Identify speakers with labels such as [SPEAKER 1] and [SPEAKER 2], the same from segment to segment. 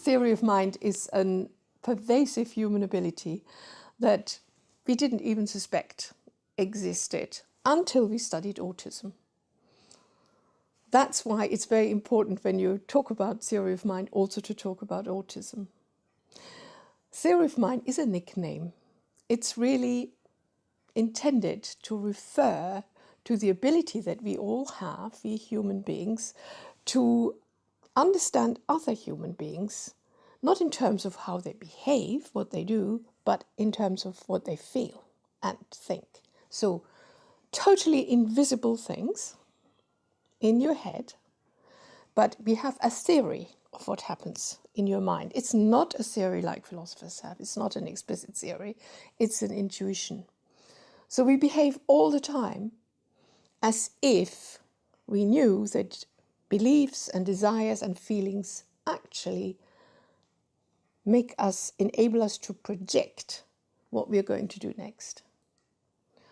[SPEAKER 1] theory of mind is a pervasive human ability that we didn't even suspect existed until we studied autism. That's why it's very important when you talk about theory of mind also to talk about autism. Theory of mind is a nickname. It's really intended to refer to the ability that we all have, we human beings, to understand other human beings, not in terms of how they behave, what they do, but in terms of what they feel and think. So totally invisible things in your head, but we have a theory of what happens in your mind. It's not a theory like philosophers have. It's not an explicit theory. It's an intuition. So we behave all the time as if we knew that beliefs and desires and feelings actually enable us to project what we're going to do next.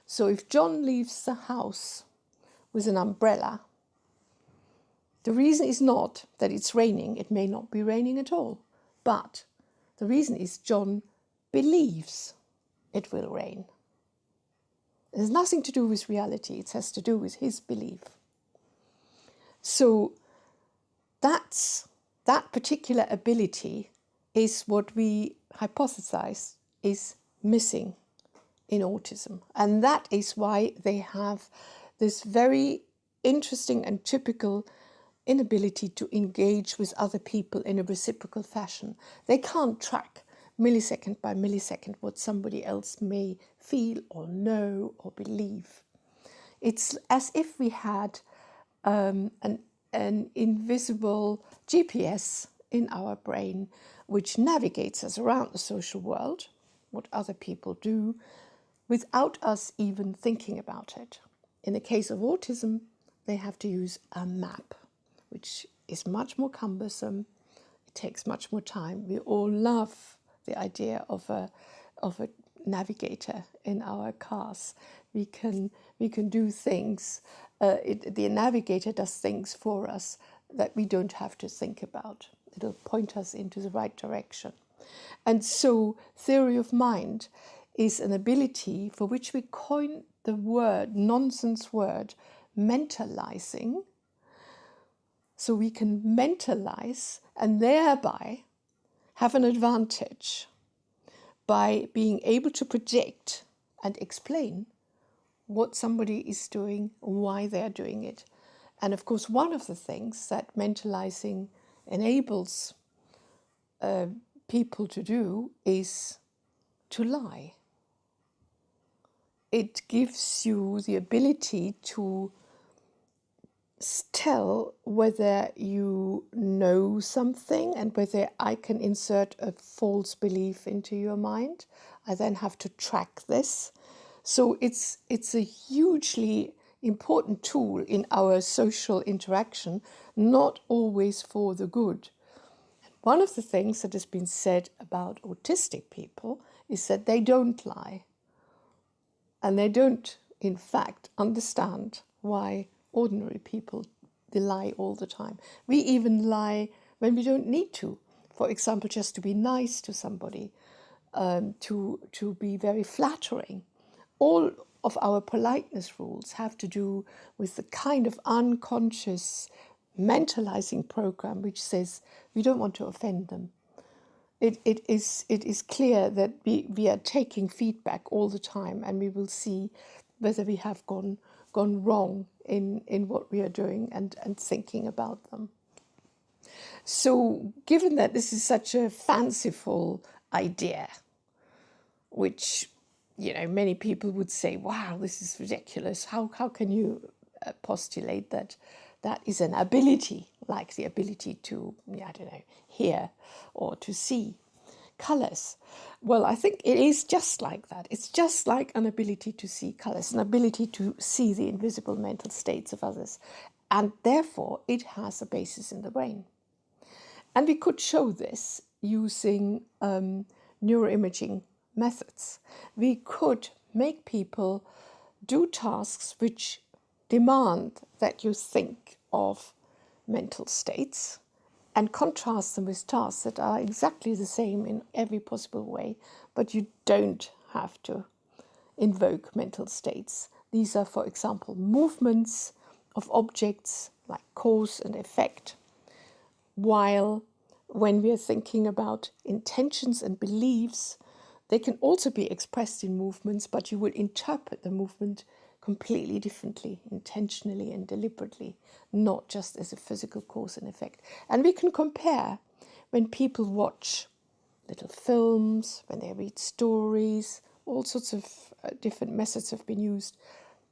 [SPEAKER 1] So if John leaves the house with an umbrella, the reason is not that it's raining. It may not be raining at all. But the reason is John believes it will rain. It has nothing to do with reality. It has to do with his belief. So that particular ability is what we hypothesize is missing in autism. And that is why they have this very interesting and typical inability to engage with other people in a reciprocal fashion. They can't track millisecond by millisecond what somebody else may feel or know or believe. It's as if we had an invisible GPS in our brain which navigates us around the social world, what other people do, without us even thinking about it. In the case of autism, they have to use a map, which is much more cumbersome. It takes much more time. We all love the idea of a navigator in our cars. We can do things. The navigator does things for us that we don't have to think about. It'll point us into the right direction. And so theory of mind is an ability for which we coin the nonsense word, mentalizing. So we can mentalize and thereby have an advantage by being able to project and explain what somebody is doing, why they're doing it. And of course, one of the things that mentalizing enables people to do is to lie. It gives you the ability to tell whether you know something and whether I can insert a false belief into your mind. I then have to track this. So it's a hugely important tool in our social interaction, not always for the good. One of the things that has been said about autistic people is that they don't lie. And they don't, in fact, understand why ordinary people, they lie all the time. We even lie when we don't need to. For example, just to be nice to somebody, to be very flattering. All of our politeness rules have to do with the kind of unconscious mentalizing program which says we don't want to offend them. It is clear that we are taking feedback all the time, and we will see whether we have gone wrong in what we are doing and thinking about them. So given that this is such a fanciful idea, which many people would say, wow, this is ridiculous. How can you postulate that is an ability, like the ability to, hear or to see colours? Well, I think it is just like that. It's just like an ability to see colours, an ability to see the invisible mental states of others. And therefore, it has a basis in the brain. And we could show this using neuroimaging methods. We could make people do tasks which demand that you think of mental states and contrast them with tasks that are exactly the same in every possible way, but you don't have to invoke mental states. These are, for example, movements of objects like cause and effect, while when we are thinking about intentions and beliefs, they can also be expressed in movements, but you will interpret the movement completely differently, intentionally and deliberately, not just as a physical cause and effect. And we can compare when people watch little films, when they read stories, all sorts of different methods have been used.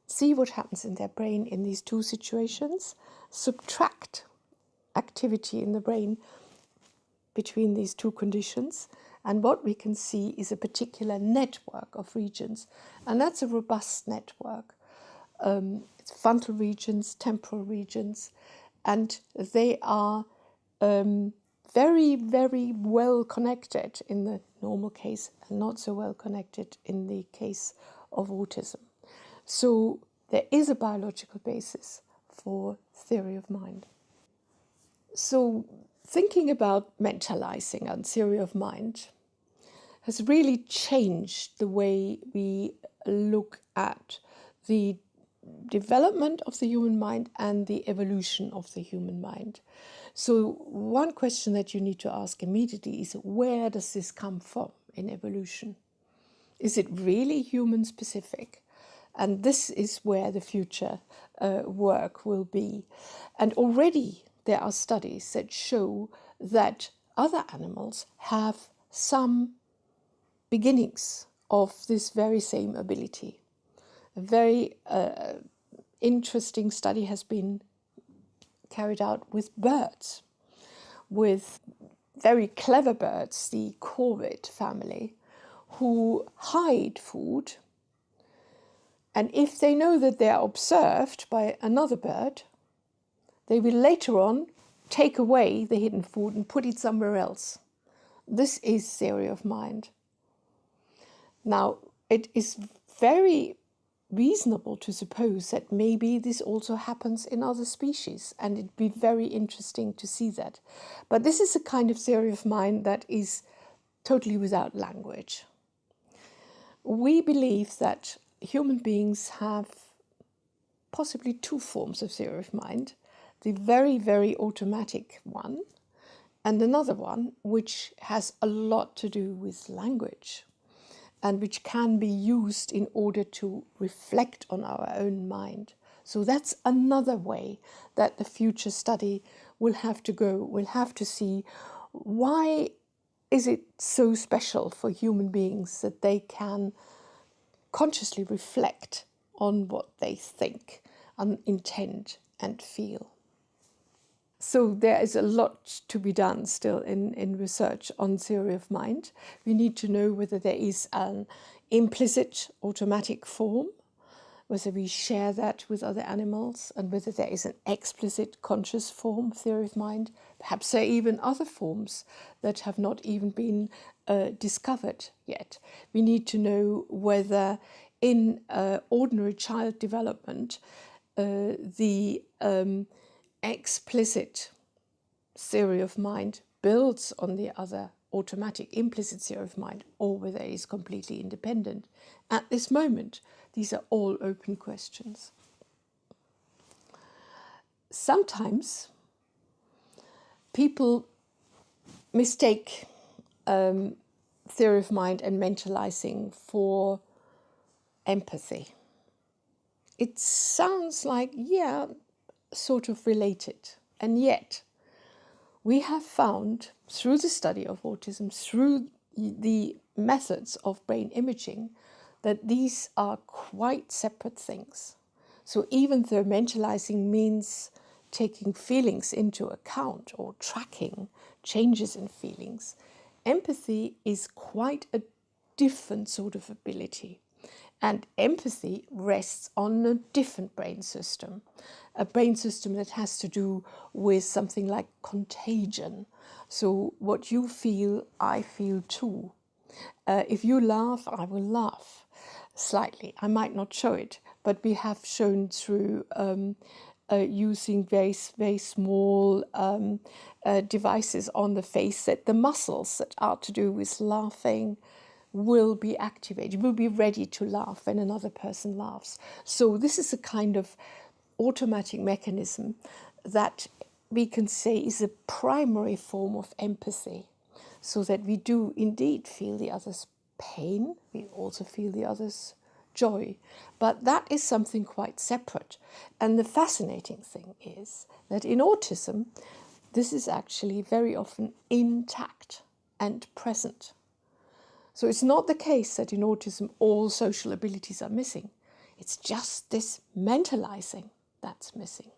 [SPEAKER 1] See what happens in their brain in these two situations, subtract activity in the brain between these two conditions, and what we can see is a particular network of regions, and that's a robust network. It's frontal regions, temporal regions, and they are very, very well connected in the normal case and not so well connected in the case of autism. So there is a biological basis for theory of mind. So thinking about mentalizing and theory of mind has really changed the way we look at the development of the human mind and the evolution of the human mind. So one question that you need to ask immediately is, where does this come from in evolution? Is it really human specific? And this is where the future work will be. And already there are studies that show that other animals have some beginnings of this very same ability. A very interesting study has been carried out with birds, with very clever birds, the corvid family, who hide food. And if they know that they are observed by another bird, they will later on take away the hidden food and put it somewhere else. This is theory of mind. Now, it is very reasonable to suppose that maybe this also happens in other species, and it'd be very interesting to see that. But this is a kind of theory of mind that is totally without language. We believe that human beings have possibly two forms of theory of mind, the very, very automatic one, and another one which has a lot to do with language and which can be used in order to reflect on our own mind. So that's another way that the future study will have to go. We'll have to see, why is it so special for human beings that they can consciously reflect on what they think and intend and feel. So there is a lot to be done still in research on theory of mind. We need to know whether there is an implicit automatic form, whether we share that with other animals, and whether there is an explicit conscious form of theory of mind. Perhaps there are even other forms that have not even been discovered yet. We need to know whether in ordinary child development the explicit theory of mind builds on the other automatic implicit theory of mind, or whether it is completely independent. At this moment, these are all open questions. Sometimes people mistake theory of mind and mentalizing for empathy. It sounds like, yeah, sort of related. And yet, we have found through the study of autism, through the methods of brain imaging, that these are quite separate things. So even though mentalizing means taking feelings into account or tracking changes in feelings, empathy is quite a different sort of ability. And empathy rests on a different brain system, a brain system that has to do with something like contagion. So what you feel, I feel too. If you laugh, I will laugh slightly. I might not show it, but we have shown through using very small devices on the face, that the muscles that are to do with laughing will be activated, will be ready to laugh when another person laughs. So this is a kind of automatic mechanism that we can say is a primary form of empathy, so that we do indeed feel the other's pain, we also feel the other's joy. But that is something quite separate. And the fascinating thing is that in autism, this is actually very often intact and present. So it's not the case that in autism all social abilities are missing. It's just this mentalizing that's missing.